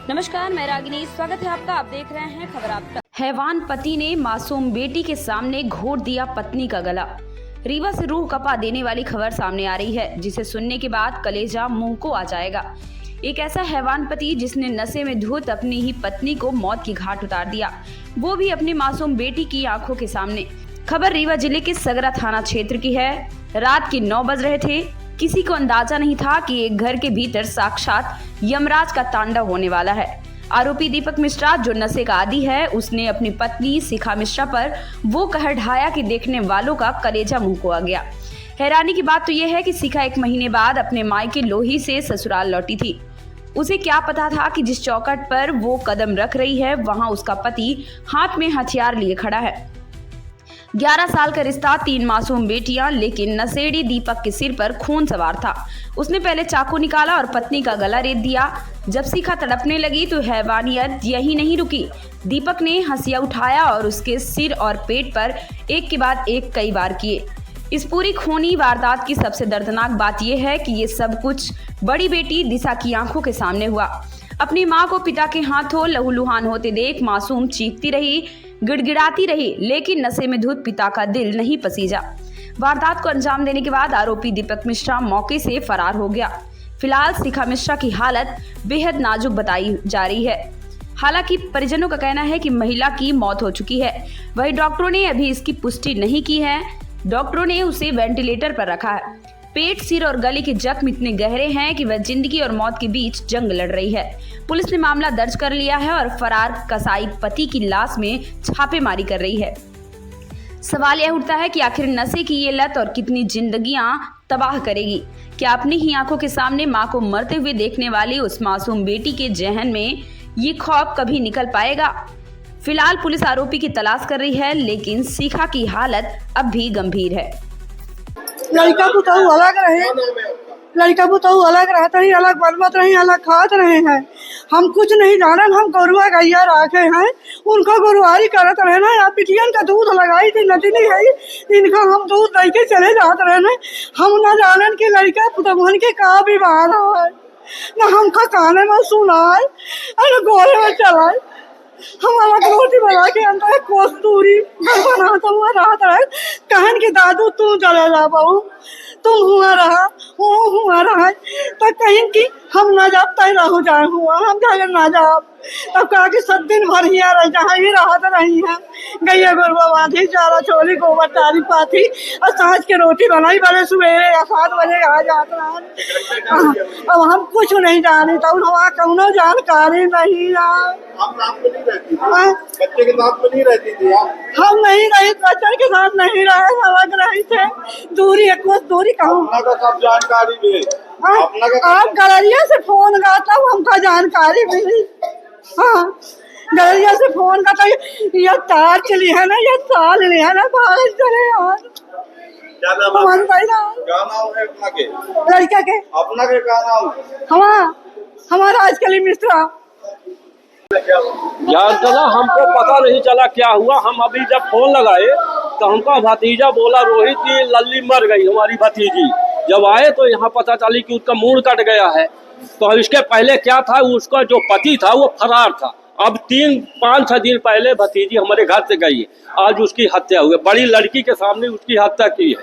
नमस्कार, मैं रागिनी। स्वागत है आपका। आप देख रहे हैं खबर आप तक। हैवान पति ने मासूम बेटी के सामने घोट दिया पत्नी का गला। रीवा से रूह कपा देने वाली खबर सामने आ रही है, जिसे सुनने के बाद कलेजा मुंह को आ जाएगा। एक ऐसा हैवान पति जिसने नशे में धुत अपनी ही पत्नी को मौत की घाट उतार दिया, वो भी अपनी मासूम बेटी की आंखों के सामने। खबर रीवा जिले के सगरा थाना क्षेत्र की है। रात के 9 बज रहे थे। किसी को अंदाजा नहीं था कि एक घर के भीतर साक्षात यमराज का तांडव होने वाला है। आरोपी दीपक मिश्रा, जो नशे का आदी है, उसने अपनी पत्नी शिखा मिश्रा पर वो कहर ढाया कि देखने वालों का कलेजा मुंह को आ गया। हैरानी की बात तो यह है कि शिखा 1 महीने बाद अपने मायके लोही से ससुराल लौटी थी। उसे क्या पता था कि जिस चौखट पर वो कदम रख रही है, वहां उसका पति हाथ में हथियार लिए खड़ा है। 11 साल का रिश्ता, 3 मासूम बेटियां, लेकिन नशेड़ी दीपक के सिर पर खून सवार था। उसने पहले चाकू निकाला और पत्नी का गला रेत दिया। जब शिखा तड़पने लगी तो हैवानियत यही नहीं रुकी। दीपक ने हंसिया उठाया और उसके सिर और पेट पर एक के बाद एक कई बार किए। इस पूरी खूनी वारदात की सबसे दर्दनाक बात यह है कि ये सब कुछ बड़ी बेटी दिशा की आंखों के सामने हुआ। अपनी मां को पिता के हाथों लहूलुहान होते देख मासूम चीखती रही, गिड़गिड़ाती रही, लेकिन नशे में धुत पिता का दिल नहीं पसीजा। वारदात को अंजाम देने के बाद आरोपी दीपक मिश्रा मौके से फरार हो गया। फिलहाल शिखा मिश्रा की हालत बेहद नाजुक बताई जा रही है। हालांकि परिजनों का कहना है कि महिला की मौत हो चुकी है। वहीं डॉक्टरों ने अभी इसकी पुष्टि नहीं की है। डॉक्टरों ने उसे वेंटिलेटर पर रखा है। पेट, सिर और गले के जख्म इतने गहरे हैं कि वह जिंदगी और मौत के बीच जंग लड़ रही है। पुलिस ने मामला दर्ज कर लिया है और फरार कसाई पति की लाश में छापेमारी कर रही है। सवाल यह उठता है कि आखिर नशे की ये लत और कितनी जिंदगियां तबाह करेगी। क्या अपनी ही आंखों के सामने मां को मरते हुए देखने वाली उस मासूम बेटी के जहन में ये खौफ कभी निकल पाएगा? फिलहाल पुलिस आरोपी की तलाश कर रही है, लेकिन शिखा की हालत अब भी गंभीर है। लड़का बुताऊ अलग रहे, लड़का बुताऊ अलग रहते ही, अलग बनबत रही, अलग खात रहे हैं। हम कुछ नहीं जानन। हम गरुआ गैया रखे हैं, उनको गरुआरी करत रहे ना। या पिटियन का दूध लगाई थी नदी है, इनका हम दूध दे के चले जाते रहे ना। हम न जानन कि लड़का पुतमहन के का बीमार है, न हमका काने में सुनाए और गोरे में चलाए। हमारा रोटी बना के अंदर कोस दूरी बनाता हुआ रात रहे, कहन के दादू तू चले जा बहू, तुम हुआ रहा, वो हुआ रहा। तो कहीं की हम ना जाब तय रहो जाए हुआ, हम जाए ना जाब। तब कहा कि 7 दिन भर ही रह जहाँ ही राहत रही है। गैया गुरबा बांधी, चारा छोली, गोबर तारी पाथी और सांझ के रोटी बनाई। बड़े सवेरे या 7 बजे आ जाते रहे। अब हम कुछ नहीं जाने, तो हमारा कौनो जानकारी नहीं है। बच्चे के साथ में नहीं रहती थी आप? हम नहीं रही, बच्चे के साथ नहीं रहे, अलग रहे थे। दूरी एक कोस दूरी कहूँ सब जानकारी भी आप गलरिया से फोन करता हूँ, हमका जानकारी मिली। हाँ, गलरिया से फोन करता, ये तार चली है ना, ये साल लिया है ना, बाहर चले यार। क्या नाम है अपना के? लड़का के अपना के क्या नाम? हमारा आजकल मिश्रा। यार चला, हमको पता नहीं चला क्या हुआ। हम अभी जब फोन लगाए तो हमका भतीजा बोला रोहित की लल्ली मर गई, हमारी भतीजी। जब आए तो यहाँ पता चली कि उसका मूड कट गया है। तो इसके पहले क्या था, उसका जो पति था वो फरार था। अब 3-5-6 दिन पहले भतीजी हमारे घर से गई, आज उसकी हत्या हुई। बड़ी लड़की के सामने उसकी हत्या की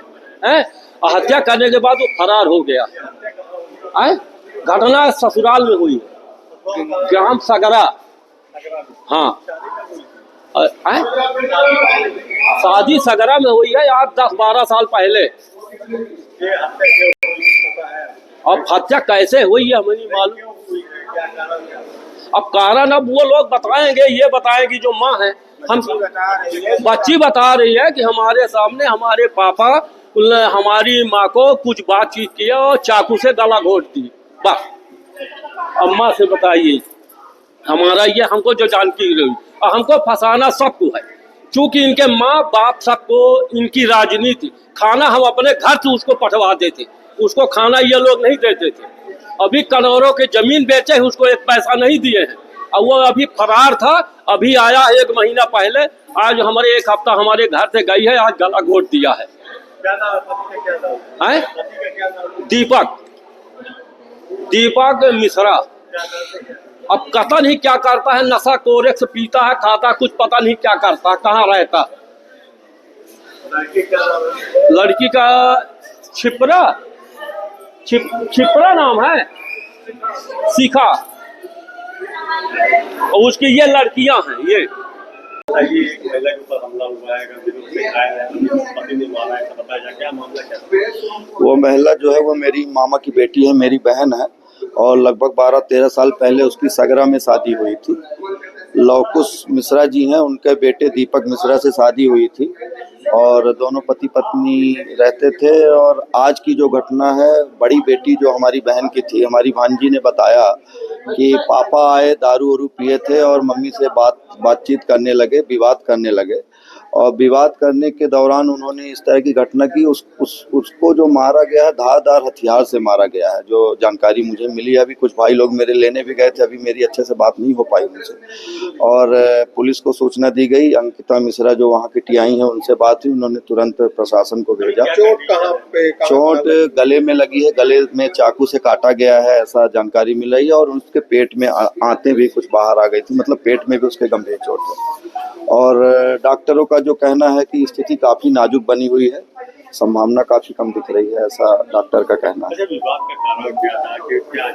है। हत्या करने के बाद वो फरार हो गया है। घटना ससुराल में हुई, ग्राम सगरा। हाँ, शादी सगरा में हुई है आज 10-12 साल पहले। अब हत्या कैसे हुई है हमें नहीं मालूम। अब कारण अब वो लोग बताएंगे, ये बताएंगी जो माँ है। हम बच्ची बता रही है कि हमारे सामने हमारे पापा हमारी माँ को कुछ बातचीत किया और चाकू से गला घोट दी। बस अम्मा से बताइए हमारा ये, हमको जो जानकारी रही और हमको फंसाना सबको है। चूंकि इनके माँ बाप सबको इनकी राजनीति, खाना हम अपने घर से उसको पठवा देते, उसको खाना ये लोग नहीं देते थे। अभी करोड़ों के जमीन बेचे, उसको 1 पैसा नहीं दिए हैं। और वो अभी फरार था, अभी आया 1 महीना पहले। आज हमारे 1 हफ्ता हमारे घर से गई है, आज गला घोट दिया है। दीपक मिश्रा। अब पता नहीं क्या करता है, नशा कोरेक्स पीता है, खाता, कुछ पता नहीं क्या करता, कहाँ रहता। लड़की का छिपरा नाम है, शिखा, और उसकी ये लड़कियां हैं। ये महिला के ऊपर हमला हुआ है, पति ने मारा है, बताया क्या मामला क्या? वो महिला जो है वो मेरी मामा की बेटी है, मेरी बहन है, और लगभग 12-13 साल पहले उसकी सगरा में शादी हुई थी। लवकुश मिश्रा जी हैं, उनके बेटे दीपक मिश्रा से शादी हुई थी और दोनों पति पत्नी रहते थे। और आज की जो घटना है, बड़ी बेटी जो हमारी बहन की थी, हमारी भांजी ने बताया कि पापा आए, दारू वारू पिए थे और मम्मी से बातचीत करने लगे, विवाद करने लगे, और विवाद करने के दौरान उन्होंने इस तरह की घटना की। उसको जो मारा गया है, धारदार हथियार से मारा गया है, जो जानकारी मुझे मिली। अभी कुछ भाई लोग मेरे लेने भी गए थे, अभी मेरी अच्छे से बात नहीं हो पाई उनसे, और पुलिस को सूचना दी गई। अंकिता मिश्रा जो वहाँ की टीआई हैं, उनसे बात हुई, उन्होंने तुरंत प्रशासन को भेजा। चोट कहाँ पे? चोट गले में लगी है, गले में चाकू से काटा गया है, ऐसा जानकारी मिल रही है, और उसके पेट में आंतें भी कुछ बाहर आ गई थी, मतलब पेट में भी उसके गंभीर चोट है। और डॉक्टरों का जो कहना है कि स्थिति काफी नाजुक बनी हुई है, संभावना काफी कम दिख रही है, ऐसा डॉक्टर का कहना है। विवाद का कारण क्या था कि क्या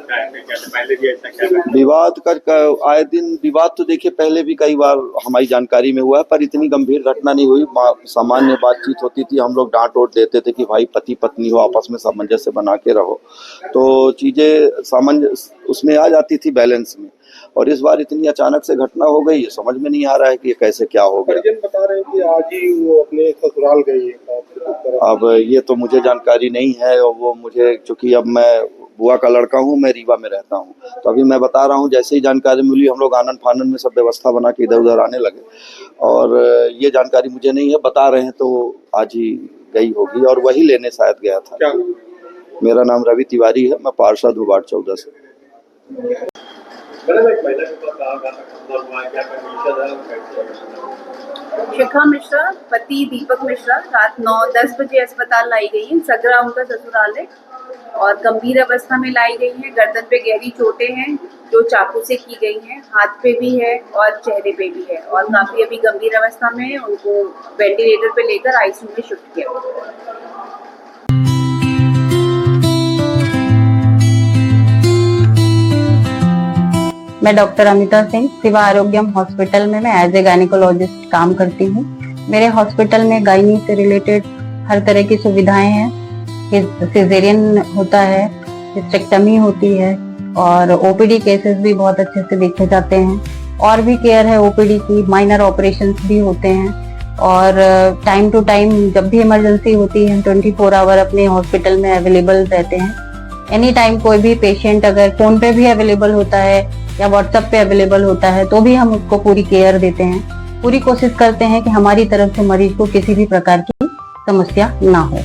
पहले भी ऐसा क्या? विवाद का आए दिन विवाद तो देखिए पहले भी कई बार हमारी जानकारी में हुआ है, पर इतनी गंभीर घटना नहीं हुई। सामान्य बातचीत होती थी, हम लोग डांट वोट देते थे कि भाई पति पत्नी हो, आपस में सामंजस्य बना के रहो, तो चीजें सामंजस्य उसमें आ जाती थी, बैलेंस में। और इस बार इतनी अचानक से घटना हो गई है, समझ में नहीं आ रहा है कि ये कैसे क्या हो गया। परिजन बता रहे हैं कि आज ही वो अपने ससुराल गई है। अब ये तो मुझे जानकारी नहीं है, और वो मुझे, चूंकि अब मैं बुआ का लड़का हूँ, मैं रीवा में रहता हूँ, तो अभी मैं बता रहा हूँ, जैसे ही जानकारी मिली हम लोग आनन फानन में सब व्यवस्था बना के इधर उधर आने लगे, और ये जानकारी मुझे नहीं है, बता रहे हैं तो आज ही गई होगी, और वही लेने शायद गया था। क्या? मेरा नाम रवि तिवारी है, मैं पार्षद हूँ वार्ड 14 से। शिखा मिश्रा, पति दीपक मिश्रा, रात 9-10 बजे अस्पताल लाई गई है। सगरा उनका ससुराल है और गंभीर अवस्था में लाई गई है। गर्दन पे गहरी चोटें हैं जो चाकू से की गई हैं, हाथ पे भी है और चेहरे पे भी है, और काफी अभी गंभीर अवस्था में है। उनको वेंटिलेटर पे लेकर आईसीयू में शिफ्ट किया। मैं डॉक्टर अमिता सिंह, शिवा आरोग्यम हॉस्पिटल में मैं एज ए गायनेकोलॉजिस्ट काम करती हूँ। मेरे हॉस्पिटल में गायनी से रिलेटेड हर तरह की सुविधाएं हैं। सिजेरियन होता है, हिस्टेक्टमी होती है, और ओपीडी केसेस भी बहुत अच्छे से देखे जाते हैं। और भी केयर है ओपीडी की, माइनर ऑपरेशंस भी होते हैं, और टाइम टू टाइम जब भी इमरजेंसी होती है 24 आवर अपने हॉस्पिटल में अवेलेबल रहते हैं। एनी टाइम कोई भी पेशेंट अगर फोन पे भी अवेलेबल होता है या व्हाट्सएप पे अवेलेबल होता है तो भी हम उसको पूरी केयर देते हैं। पूरी कोशिश करते हैं कि हमारी तरफ से मरीज को किसी भी प्रकार की समस्या ना हो।